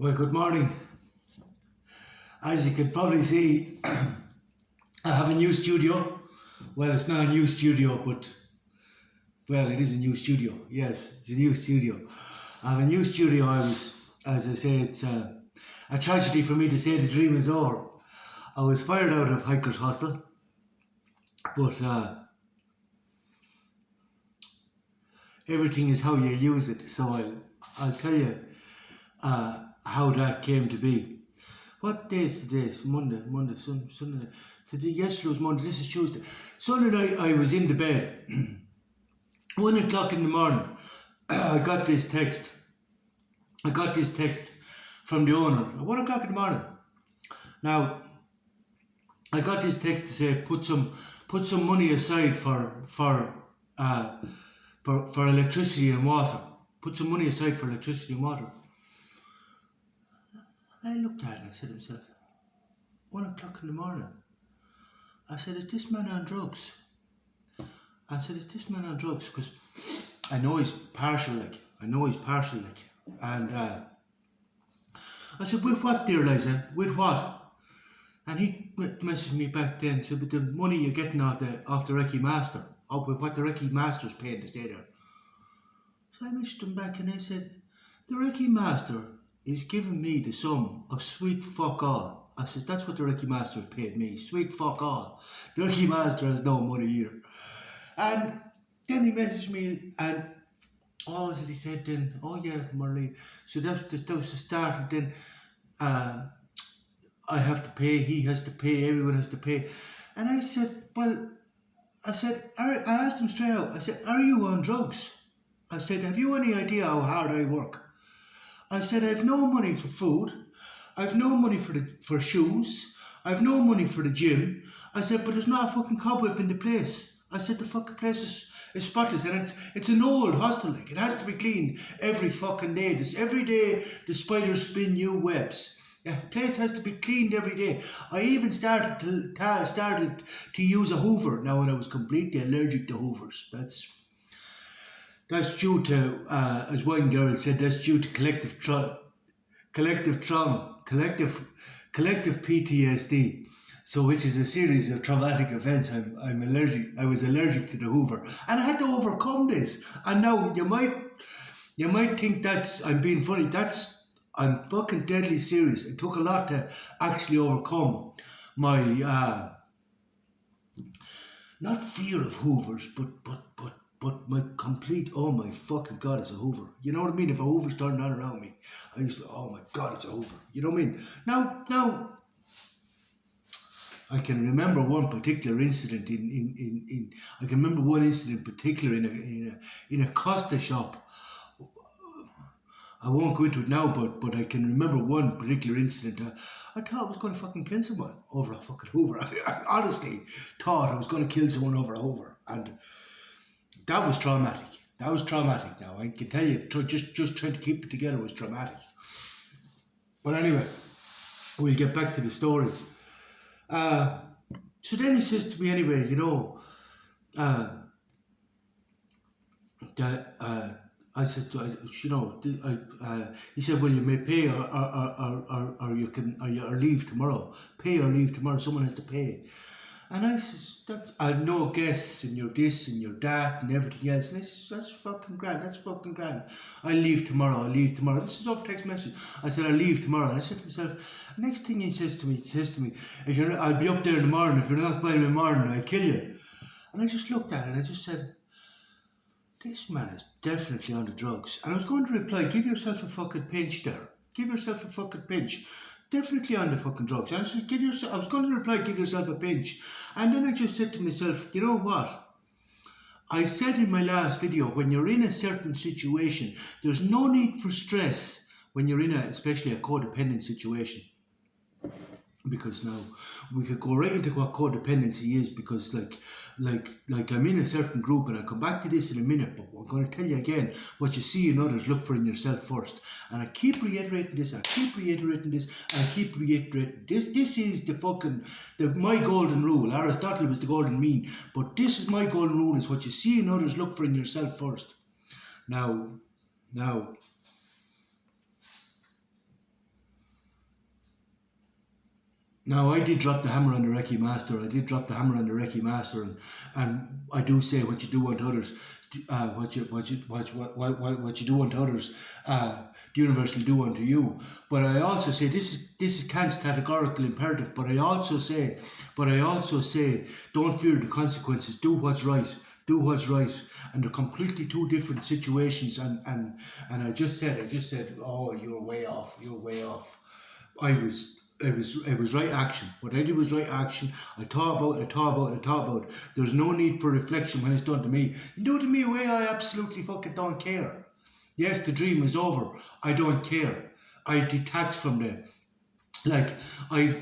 Well, good morning. As you can probably see, I have a new studio. Well, it's not a new studio, but well, it is a new studio. Yes, it's a new studio. I have a new studio. As I say, it's a tragedy for me to say the dream is over. I was fired out of Hikers Hostel, but everything is how you use it. So I'll tell you how that came to be. What day is today? It's Monday, Sunday. Today, yesterday was Monday, this is Tuesday. Sunday night I was in the bed. 1 o'clock in the morning, I got this text. From the owner at 1 o'clock in the morning. Now, I got this text to say put some money aside for electricity and water. Put some money aside for electricity and water. I looked at it and I said to myself, 1 o'clock in the morning. I said, is this man on drugs? Because I know he's partial like. And I said, with what, dear Liza? With what? And he messaged me back then, said, with the money you're getting off the Recce Master, up with what the Recce Master's paying to stay there. So I messaged him back and I said, the Recce Master is giving me the sum of sweet fuck all. I said, that's what the Recce Master paid me, sweet fuck all. The Recce Master has no money either. And then he messaged me and what was it he said then? Oh yeah, Marlene. So that was the start, and then I have to pay, he has to pay, everyone has to pay. And I said, I asked him straight out, I said, are you on drugs? I said, have you any idea how hard I work? I said, I've no money for food, I've no money for shoes, I've no money for the gym. I said, but there's not a fucking cobweb in the place. I said, the fucking place is spotless, and it's an old hostel, like, it has to be cleaned every fucking day. Every day the spiders spin new webs. The place has to be cleaned every day. I even started to use a Hoover now when I was completely allergic to Hoovers. That's due to, as one girl said, that's due to collective trauma, collective PTSD. So, which is a series of traumatic events. I was allergic to the Hoover, and I had to overcome this. And now you might think I'm being funny. I'm fucking deadly serious. It took a lot to actually overcome my not fear of Hoovers, but my complete, oh my fucking God, it's a Hoover. You know what I mean? If a Hoover's turned on around me, I used to, oh my God, it's a Hoover. You know what I mean? Now, I can remember one particular incident I can remember one incident in particular in a Costa shop. I won't go into it now, but I can remember one particular incident. I thought I was going to fucking kill someone over a fucking Hoover. I honestly thought I was going to kill someone over a Hoover, and that was traumatic. Now I can tell you, just trying to keep it together was traumatic. But anyway, we'll get back to the story. So then he says to me anyway, that I said, he said, well, you may pay or you can or leave tomorrow. Pay or leave tomorrow. Someone has to pay. And I says, I have no guests and you're this and you're that and everything else. And I says, that's fucking grand. I leave tomorrow. This is off text message. I said, I'll leave tomorrow. And I said to myself, next thing he says to me, I'll be up there in the morning. If you're not by me in the morning, I'll kill you. And I just looked at it and I just said, this man is definitely on the drugs. And I was going to reply, give yourself a fucking pinch there. Definitely on the fucking drugs. I was going to reply, give yourself a pinch. And then I just said to myself, you know what? I said in my last video, when you're in a certain situation, there's no need for stress when you're in especially a codependent situation. Because now we could go right into what codependency is, because like I'm in a certain group, and I'll come back to this in a minute, but I'm going to tell you again, what you see in others, look for in yourself first. And I keep reiterating this, This is my golden rule. Aristotle was the golden mean, but this is my golden rule, is what you see in others, look for in yourself first. Now Now, I did drop the hammer on the Recce Master. And I do say what you do unto others, what you do unto others, the universe will do unto you. But I also say this is Kant's categorical imperative. But I also say, don't fear the consequences. Do what's right. And they're completely two different situations. And I just said, oh, you're way off. It was right action. What I did was right action. I thought about it. There's no need for reflection when it's done to me. You do it to me a way I absolutely fucking don't care. Yes, the dream is over. I don't care. I detach from them. Like, I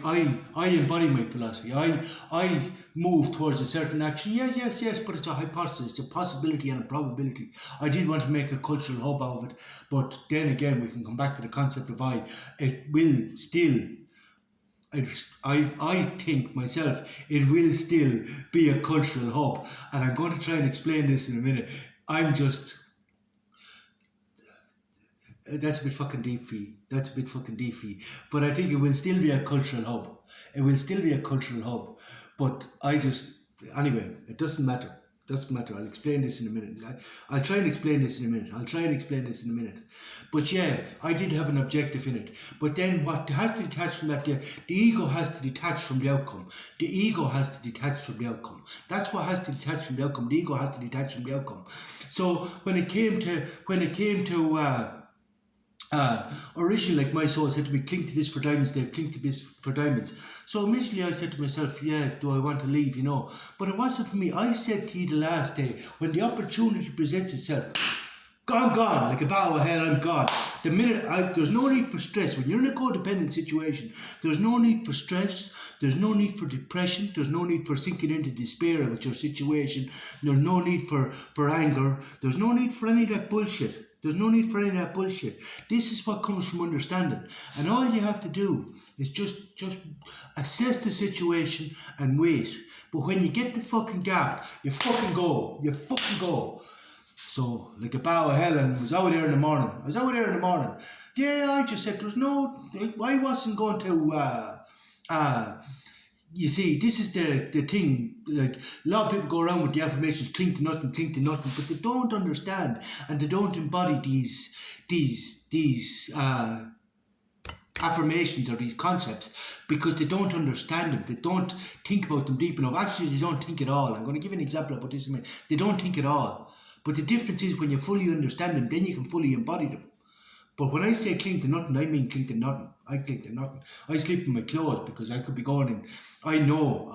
embody my philosophy. I move towards a certain action. Yes, but it's a hypothesis, it's a possibility and a probability. I did want to make a cultural hub out of it, but then again, we can come back to the concept of it will still, I think myself, it will still be a cultural hub. And I'm going to try and explain this in a minute. That's a bit fucking deep for you. But I think it will still be a cultural hub. But anyway, it doesn't matter. I'll explain this in a minute. I'll try and explain this in a minute. But yeah, I did have an objective in it. But then what has to detach from that, the ego has to detach from the outcome. That's what has to detach from the outcome. The ego has to detach from the outcome. So when it came to originally, like my soul said to me, cling to this for diamonds, Dave, cling to this for diamonds. So initially I said to myself, yeah, do I want to leave, But it wasn't for me. I said to you the last day, when the opportunity presents itself, I'm gone, like a bow of hell, I'm gone. The minute, there's no need for stress. When you're in a codependent situation, there's no need for stress, there's no need for depression, there's no need for sinking into despair with your situation, there's no need for anger, there's no need for any of that bullshit. This is what comes from understanding. And all you have to do is just assess the situation and wait. But when you get the fucking gap, you fucking go. So, like a bow of hell, and I was out there in the morning. Yeah, I just said I wasn't going to, you see, this is the thing. Like, a lot of people go around with the affirmations, cling to nothing, but they don't understand, and they don't embody these affirmations or these concepts because they don't understand them. They don't think about them deep enough. Actually, they don't think at all. I'm going to give an example about this in a minute. They don't think at all. But the difference is when you fully understand them, then you can fully embody them. But when I say cling to nothing, I mean cling to nothing. I cling to nothing. I sleep in my clothes because I could be going in. I know.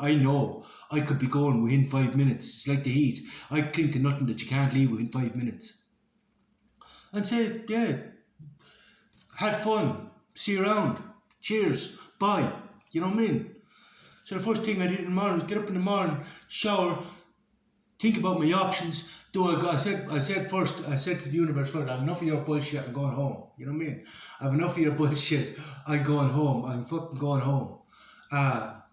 I could be going within 5 minutes. It's like the heat. I cling to nothing that you can't leave within 5 minutes. And say, yeah, had fun. See you around. Cheers. Bye. You know what I mean? So the first thing I did in the morning was get up in the morning, shower, think about my options. I said to the universe first, I have enough of your bullshit, I'm going home. You know what I mean? I have enough of your bullshit, I'm going home. I'm fucking going home. And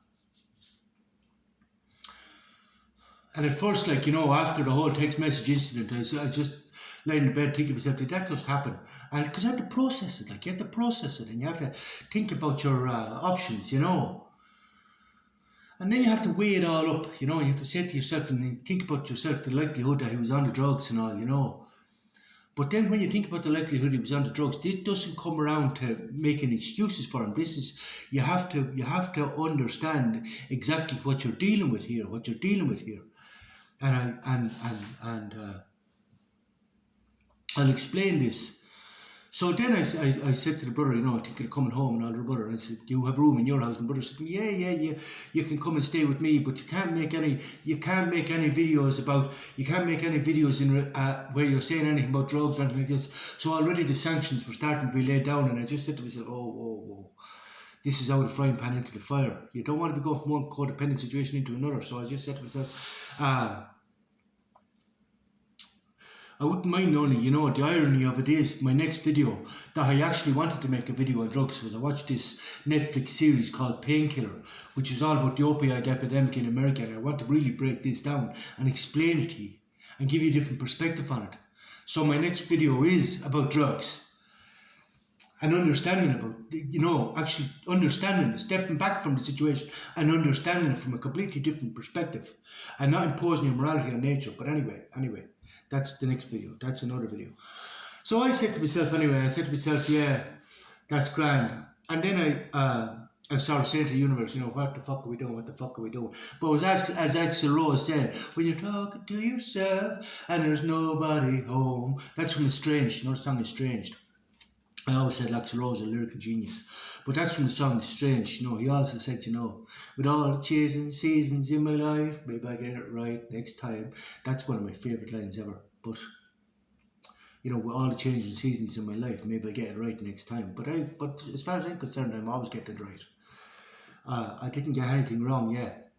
at first, after the whole text message incident, I just laying in bed thinking to myself, did that just happen? And because you have to process it, and you have to think about your options, And then you have to weigh it all up, you have to say to yourself and think about yourself, the likelihood that he was on the drugs and all, But then when you think about the likelihood he was on the drugs, this doesn't come around to making excuses for him. You have to understand exactly what you're dealing with here, And I'll explain this. So then I said to the brother, I think you're coming home and all, the brother. And I said, do you have room in your house? And the brother said to me, yeah, you can come and stay with me, but you can't make any videos where you're saying anything about drugs or anything like this. So already the sanctions were starting to be laid down, and I just said to myself, whoa. This is how the frying pan into the fire. You don't want to be going from one codependent situation into another. So I just said to myself, I wouldn't mind only, the irony of it is, my next video, that I actually wanted to make a video on drugs because I watched this Netflix series called Painkiller, which is all about the opioid epidemic in America, and I want to really break this down and explain it to you and give you a different perspective on it. So my next video is about drugs. and understanding about, actually understanding, stepping back from the situation and understanding it from a completely different perspective, and not imposing your morality on nature. But anyway, that's the next video. That's another video. So I said to myself, yeah, that's grand. And then I started saying to the universe, what the fuck are we doing? What the fuck are we doing? But as Axl Rose said, when you're talking to yourself and there's nobody home, that's from Estranged. The song Estranged. I always said Axl Rose is a lyrical genius, but that's from the song Estranged. He also said, with all the chasing seasons in my life, maybe I get it right next time. That's one of my favourite lines ever. But with all the changing seasons in my life, maybe I'll get it right next time. But as far as I'm concerned, I'm always getting it right. I didn't get anything wrong yet.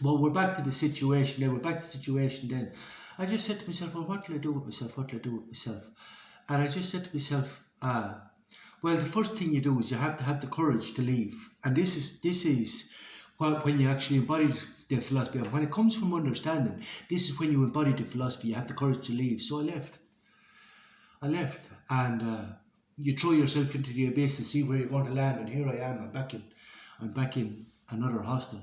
Well, we're back to the situation then. I just said to myself, well, what will I do with myself? And I just said to myself, well, the first thing you do is you have to have the courage to leave. And this is when you actually embody the philosophy. When it comes from understanding, this is when you embody the philosophy. You have the courage to leave. So I left, and you throw yourself into the abyss and see where you're going to land. And here I am. I'm back in another hostel.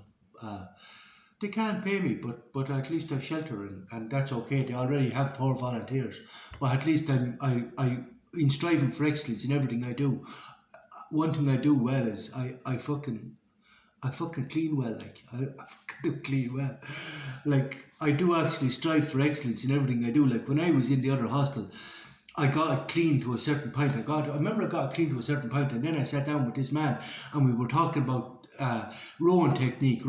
They can't pay me, but at least I've shelter, and that's okay. They already have 4 volunteers, but at least I in striving for excellence in everything I do. One thing I do well is I fucking clean well. Like I fucking do clean well. Like I do actually strive for excellence in everything I do. Like when I was in the other hostel, I got it clean to a certain point. I remember I got it clean to a certain point, and then I sat down with this man, and we were talking about rowing technique.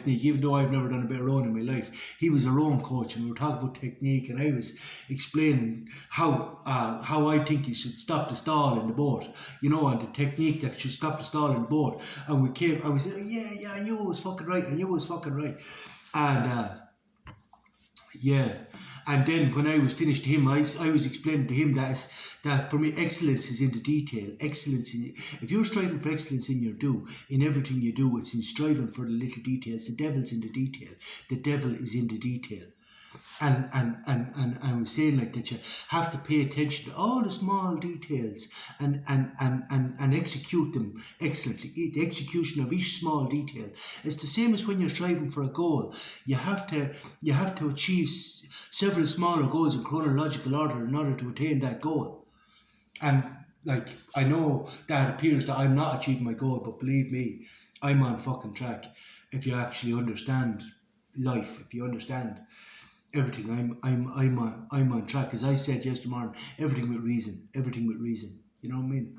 Even though I've never done a bit of rowing in my life, he was a rowing coach, and we were talking about technique, and I was explaining how I think you should stop the stall in the boat, and the technique that should stop the stall in the boat. And I was saying, yeah, I knew it was fucking right, and yeah. And then when I was finished to him, I was explaining to him that for me, excellence is in the detail. If you're striving for excellence in everything you do, it's in striving for the little details. The devil's in the detail. The devil is in the detail. And I was saying like that you have to pay attention to all the small details and execute them excellently. The execution of each small detail is the same as when you're striving for a goal. You have to achieve several smaller goals in chronological order in order to attain that goal. And like I know that appears that I'm not achieving my goal, but believe me, I'm on fucking track. If you actually understand life, if you understand everything, I'm on track. As I said yesterday morning, everything with reason. You know what I mean?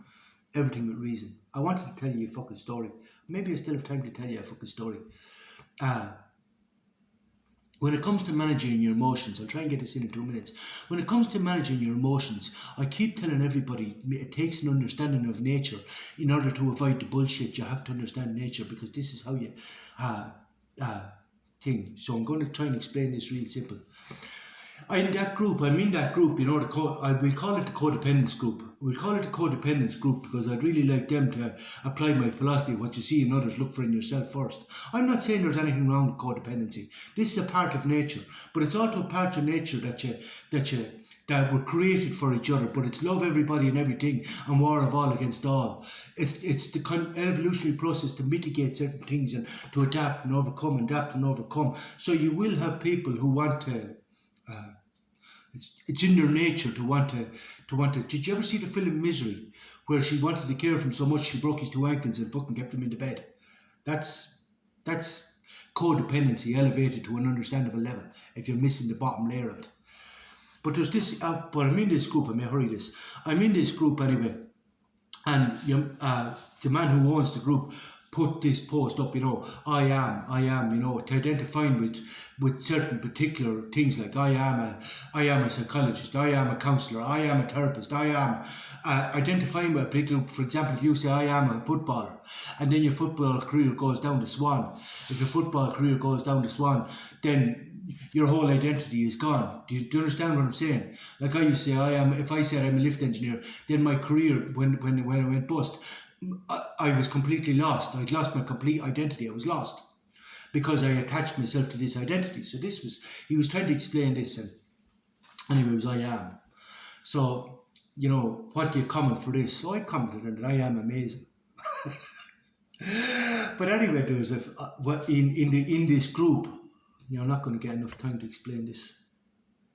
Everything with reason. I wanted to tell you a fucking story. Maybe I still have time to tell you a fucking story. When it comes to managing your emotions, I'll try and get this in 2 minutes. When it comes to managing your emotions, I keep telling everybody it takes an understanding of nature. In order to avoid the bullshit, you have to understand nature, because this is how you thing. So I'm going to try and explain this real simple. I'm in that group, we'll call it the codependence group. We'll call it the codependence group because I'd really like them to apply my philosophy, what you see in others, look for in yourself first. I'm not saying there's anything wrong with codependency. This is a part of nature, but it's also a part of nature that we're created for each other, but it's love everybody and everything and war of all against all. It's the kind of evolutionary process to mitigate certain things and to adapt and overcome. So you will have people who want to, it's in their nature to want to. Did you ever see the film Misery, where she wanted to care for him so much she broke his 2 ankles and fucking kept him in the bed? That's codependency elevated to an understandable level if you're missing the bottom layer of it. But there's this, but I'm in this group, I may hurry this. I'm in this group anyway, and the man who owns the group put this post up, I am, to identifying with certain particular things, like I am a psychologist, I am a counsellor, I am a therapist, I am identifying with a particular, for example, if you say I am a footballer, and then your football career goes down the swan. If your football career goes down the swan, then your whole identity is gone. Do you understand what I'm saying? Like I used to say, if I said I'm a lift engineer, then my career, when I went bust, I was completely lost. I'd lost my complete identity. I was lost because I attached myself to this identity. So he was trying to explain this, and anyway, it was I am. So you know, what do you comment for this? So I commented that I am amazing. But anyway, there was in this group, I'm not going to get enough time to explain this.